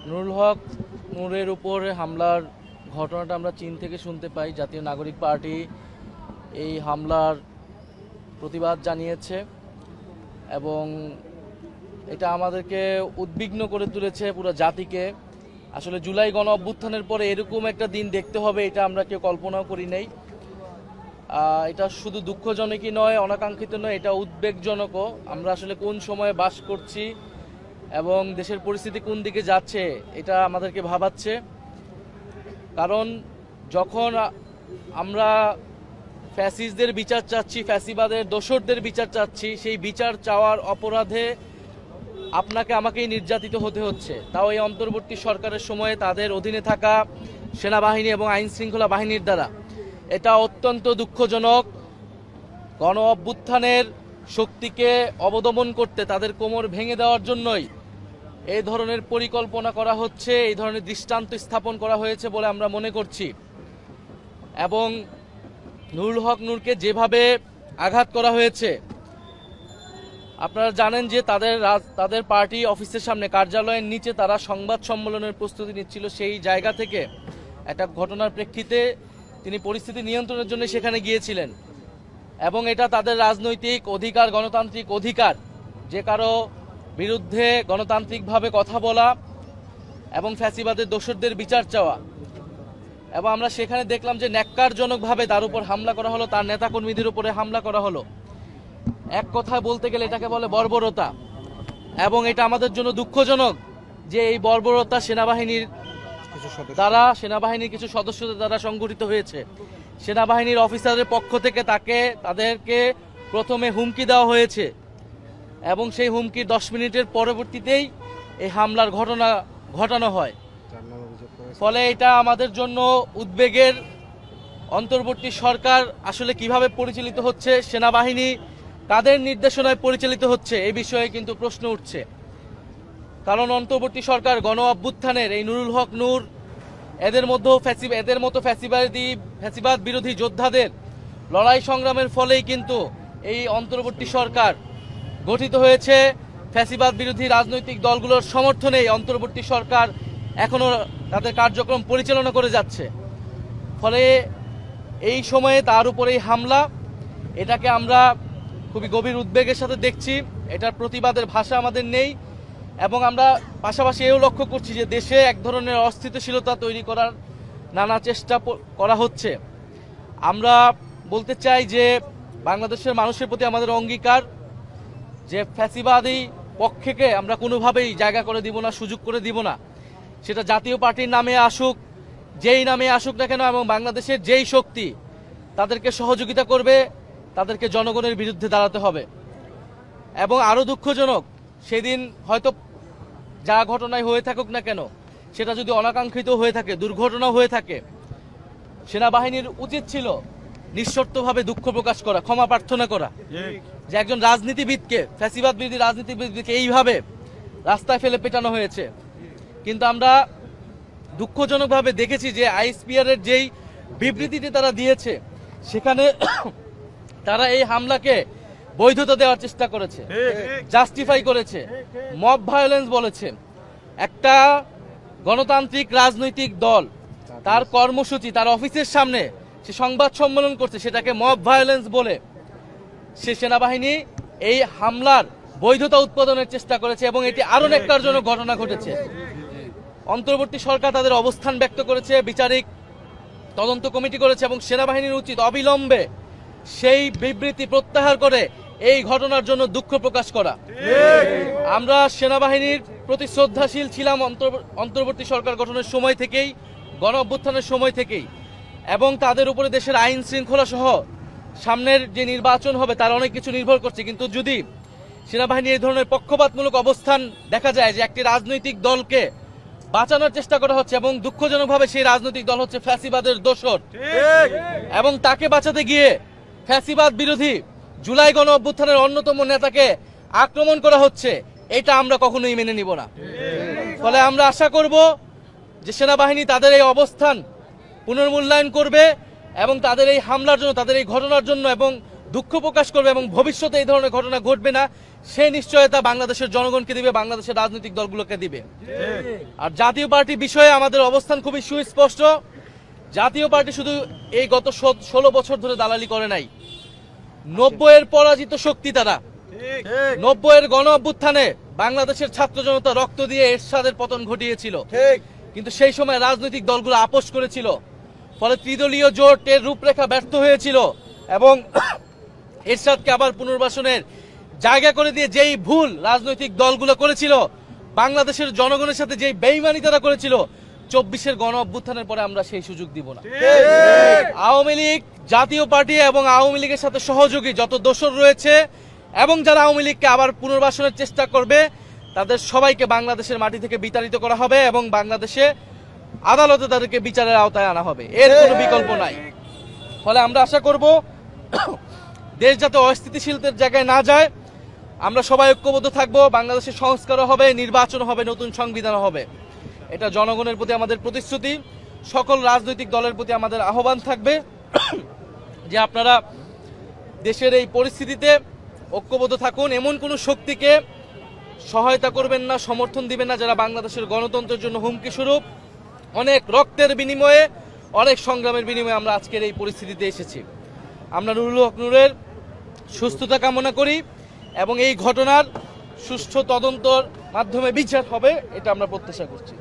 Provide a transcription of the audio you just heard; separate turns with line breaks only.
নুরুল হক নূরের উপর হামলার ঘটনাটা আমরা চীন থেকে শুনতে পাই। জাতীয় নাগরিক পার্টি এই হামলার প্রতিবাদ জানিয়েছে এবং এটা আমাদেরকে উদ্বিগ্ন করে তুলেছে পুরো জাতিকে। আসলে জুলাই গণ অভ্যুত্থানের পরে এরকম একটা দিন দেখতে হবে এটা আমরা কেউ কল্পনাও করি নাই। এটা শুধু দুঃখজনকই নয়, অনাকাঙ্ক্ষিত নয়, এটা উদ্বেগজনকও। আমরা আসলে কোন সময়ে বাস করছি এবং দেশের পরিস্থিতি কোন দিকে যাচ্ছে এটা আমাদেরকে ভাবাচ্ছে। কারণ যখন আমরা ফ্যাসিস্টদের বিচার চাচ্ছি, ফ্যাসিবাদের দোসরদের বিচার চাচ্ছি, সেই বিচার চাওয়ার অপরাধে আপনাকে আমাকেই নির্যাতিত হতে হচ্ছে, তাও এই অন্তর্বর্তী সরকারের সময়ে তাদের অধীনে থাকা সেনাবাহিনী এবং আইন শৃঙ্খলা বাহিনীর দ্বারা। এটা অত্যন্ত দুঃখজনক। গণ অভ্যুত্থানের শক্তিকে অবদমন করতে, তাদের কোমর ভেঙে দেওয়ার জন্যই এই ধরনের পরিকল্পনা করা হচ্ছে, এই ধরনের দৃষ্টান্ত স্থাপন করা হয়েছে বলে আমরা মনে করছি। এবং নুরুল হক নূরকে যেভাবে আঘাত করা হয়েছে, আপনারা জানেন যে তাদের পার্টি অফিসের সামনে, কার্যালয়ের নিচে তারা সংবাদ সম্মেলনের প্রস্তুতি নিচ্ছিল। সেই জায়গা থেকে একটা ঘটনার প্রেক্ষিতে তিনি পরিস্থিতি নিয়ন্ত্রণের জন্য সেখানে গিয়েছিলেন এবং এটা তাদের রাজনৈতিক অধিকার, গণতান্ত্রিক অধিকার, যে কারো বিরুদ্ধে গণতান্ত্রিকভাবে কথা বলা এবং ফ্যাসিবাদের দোসরদের বিচার চাওয়া। এবং আমরা সেখানে দেখলাম যে ন্যাক্কারজনকভাবে তার উপর হামলা করা হলো, তার নেতাকর্মীদের উপরে হামলা করা হলো। এক কথায় বলতে গেলে এটাকে বলে বর্বরতা। এবং এটা আমাদের জন্য দুঃখজনক যে এই বর্বরতা সেনাবাহিনীর কিছু সদস্যদের দ্বারা সংঘটিত হয়েছে। সেনাবাহিনীর অফিসারের পক্ষ থেকে তাদেরকে প্রথমে হুমকি দেওয়া হয়েছে এবং সেই হুমকির 10 মিনিটের পরবর্তীতেই এই হামলার ঘটনা ঘটানো হয়। ফলে এটা আমাদের জন্য উদ্বেগের। অন্তর্বর্তী সরকার আসলে কিভাবে পরিচালিত হচ্ছে, সেনাবাহিনী কাদের নির্দেশনায় পরিচালিত হচ্ছে, এই বিষয়ে কিন্তু প্রশ্ন উঠছে। কারণ অন্তর্বর্তী সরকার গণ অভ্যুত্থানের এই নুরুল হক নূর, এদের মতো ফ্যাসিবাদ বিরোধী যোদ্ধাদের লড়াই সংগ্রামের ফলেই কিন্তু এই অন্তর্বর্তী সরকার গঠিত হয়েছে। ফ্যাসিবাদ বিরোধী রাজনৈতিক দলগুলোর সমর্থনে অন্তর্বর্তী সরকার এখনো তাদের কার্যক্রম পরিচালনা করে যাচ্ছে। ফলে এই সময়ে তার উপরেই হামলা, এটাকে আমরা খুবই গভীর উদ্বেগের সাথে দেখছি। এটার প্রতিবাদের ভাষা আমাদের নেই এবং আমরা পাশাপাশি এও লক্ষ্য করছি যে দেশে এক ধরনের অস্থিতিশীলতা তৈরি করার নানা চেষ্টা করা হচ্ছে। আমরা বলতে চাই যে বাংলাদেশের মানুষের প্রতি আমাদের অঙ্গীকার যে ফ্যাসিবাদী পক্ষকে আমরা কোনোভাবেই জায়গা করে দিব না, সুযোগ করে দিব না। সেটা জাতীয় পার্টির নামে আসুক, যেই নামে আসুক না কেন, এবং বাংলাদেশের যেই শক্তি তাদেরকে সহযোগিতা করবে, তাদেরকে জনগণের বিরুদ্ধে দাঁড়াতে হবে। এবং আরও দুঃখজনক, সেদিন হয়তো যা ঘটনায় হয়ে থাকুক না কেন, সেটা যদি অনাকাঙ্ক্ষিত হয়ে থাকে, দুর্ঘটনা হয়ে থাকে, সেনাবাহিনীর উচিত ছিল নিঃশর্তভাবে দুঃখ প্রকাশ করা, ক্ষমা প্রার্থনা করা। যে একজন রাজনীতিবিদকে, ফ্যাসিবাদ বিরোধী রাজনীতিবিদকে এইভাবে রাস্তায় ফেলে পেটানো হয়েছে। কিন্তু আমরা দুঃখজনকভাবে দেখেছি যে আইএসপিআর এর যেই বিবৃতিটি তারা দিয়েছে, সেখানে তারা এই হামলাকে বৈধতা দেওয়ার চেষ্টা করেছে, জাস্টিফাই করেছে, মব ভায়োলেন্স বলেছে। একটা গণতান্ত্রিক রাজনৈতিক দল তার কর্মসূচি, তার অফিসের সামনে সে সংবাদ সম্মেলন করছে, সেটাকে মব ভায়োলেন্স বলে সে সেনাবাহিনী এই হামলার বৈধতা উৎপাদনের চেষ্টা করেছে এবং এটি আরো ন্যাক্কারজনক ঘটনা ঘটেছে। অন্তর্বর্তী সরকার তাদের অবস্থান ব্যক্ত করেছে, বিচারিক তদন্ত কমিটি করেছে এবং সেনাবাহিনীর উচিত অবিলম্বে সেই বিবৃতি প্রত্যাহার করে এই ঘটনার জন্য দুঃখ প্রকাশ করা। আমরা সেনাবাহিনীর প্রতি শ্রদ্ধাশীল ছিলাম অন্তর্বর্তী সরকার গঠনের সময় থেকেই, গণ অভ্যুত্থানের সময় থেকেই, এবং তাদের উপরে দেশের আইন শৃঙ্খলা সহ সামনের যে নির্বাচন হবে তার অনেক কিছু নির্ভর করছে। কিন্তু যদি সেনাবাহিনী এই ধরনের পক্ষপাতমূলক অবস্থান দেখা যায় যে একটি রাজনৈতিক দলকে বাঁচানোর চেষ্টা করা হচ্ছে এবং দুঃখজনকভাবে সেই রাজনৈতিক দল হচ্ছে ফ্যাসিবাদের দোসর, এবং তাকে বাঁচাতে গিয়ে ফ্যাসিবাদ বিরোধী জুলাই গণ অভ্যুত্থানের অন্যতম নেতাকে আক্রমণ করা হচ্ছে, এটা আমরা কখনোই মেনে নিব না। ফলে আমরা আশা করব যে সেনাবাহিনী তাদের এই অবস্থান পুনর্মূল্যায়ন করবে এবং তাদের এই হামলার জন্য, তাদের এই ঘটনার জন্য এবং দুঃখ প্রকাশ করবে এবং ভবিষ্যতে এই ধরনের ঘটনা ঘটবে না সেই নিশ্চয়তা বাংলাদেশের জনগণকে দিবে, বাংলাদেশের রাজনৈতিক দলগুলোকে দিবে। আর জাতীয় পার্টি বিষয়ে আমাদের অবস্থান খুবই সুস্পষ্ট। জাতীয় পার্টি শুধু এই গত 16 বছর ধরে দালালি করে নাই। 90-এর পরাজিত শক্তি তারা। 90-এর গণ অভ্যুত্থানে বাংলাদেশের ছাত্র জনতা রক্ত দিয়ে এরশাদের পতন ঘটিয়েছিল, কিন্তু সেই সময় রাজনৈতিক দলগুলো আপোষ করেছিল, ফলে ত্রিদলীয় জোটের রূপরেখা ব্যর্থ হয়েছিল এবং এরশাদকে আবার পুনর্বাসনের জায়গা করে দিয়ে যেই ভুল রাজনৈতিক দলগুলো করেছিল, বাংলাদেশের জনগণের সাথে যেই বেইমানি তারা করেছিল, 24-এর গণ অভ্যুত্থানের পরে আমরা সেই সুযোগ দিব না। আওয়ামী লীগ, জাতীয় পার্টি এবং আওয়ামী লীগের সাথে সহযোগী যত দোসর রয়েছে এবং যারা আওয়ামী লীগকে আবার পুনর্বাসনের চেষ্টা করবে, তাদের সবাইকে বাংলাদেশের মাটি থেকে বিতাড়িত করা হবে এবং বাংলাদেশে আদালতে তাদেরকে বিচারের আওতায় আনা হবে, এর কোনো বিকল্প নাই। ফলে আমরা আশা করব দেশ যাতে অস্থিতিশীলতার জায়গায় না যায়, আমরা সবাই ঐক্যবদ্ধ থাকবো, বাংলাদেশের সংস্কারও হবে, নির্বাচন হবে, নতুন সংবিধান হবে। এটা জনগণের প্রতি আমাদের প্রতিশ্রুতি। সকল রাজনৈতিক দলের প্রতি আমাদের আহ্বান থাকবে যে আপনারা দেশের এই পরিস্থিতিতে ঐক্যবদ্ধ থাকুন, এমন কোনো শক্তিকে সহায়তা করবেন না, সমর্থন দিবেন না যারা বাংলাদেশের গণতন্ত্রের জন্য হুমকি স্বরূপ। অনেক রক্তের বিনিময়ে, অনেক সংগ্রামের বিনিময়ে আমরা আজকের এই পরিস্থিতিতে এসেছি। আমরা নুরুল হক নূরের সুস্থতা কামনা করি এবং এই ঘটনার সুষ্ঠু তদন্তর মাধ্যমে বিচার হবে, এটা আমরা প্রত্যাশা করছি।